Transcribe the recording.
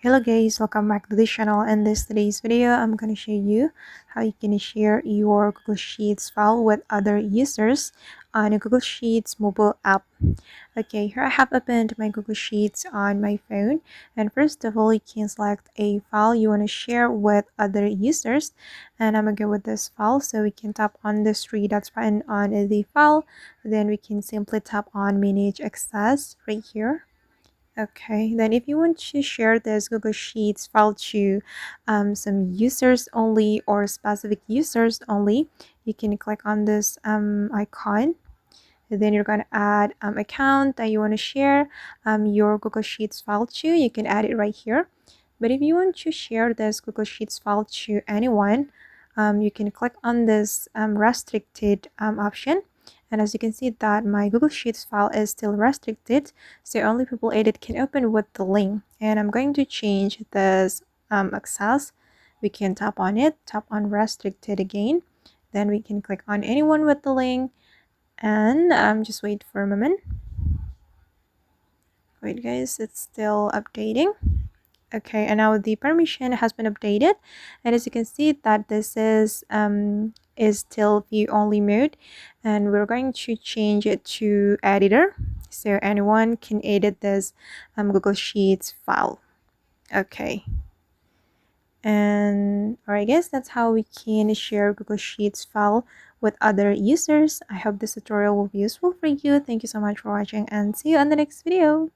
Hello guys, welcome back to the channel. In today's video, I'm going to show you how you can share your Google Sheets file with other users on a Google Sheets mobile app. Okay, here I have opened my Google Sheets on my phone, and first of all, you can select a file you want to share with other users, and I'm going to go with this file. So we can tap on the three dots button on the file, then we can simply tap on manage access right here. Okay, then if you want to share this Google Sheets file to some users only or specific users only, you can click on this icon. Then you're going to add account that you want to share your Google Sheets file to. You can add it right here. But if you want to share this Google Sheets file to anyone, you can click on this restricted option. And as you can see that my Google Sheets file is still restricted, so only people edit can open with the link. And I'm going to change this access. We can tap on it, tap on restricted again. Then we can click on anyone with the link and just wait for a moment. Wait guys, it's still updating. Okay, and now the permission has been updated, and as you can see that this is still view only mode, and we're going to change it to editor so anyone can edit this Google Sheets file. Okay, and alright guys, that's how we can share Google Sheets file with other users. I hope this tutorial will be useful for you. Thank you so much for watching, and see you on the next video.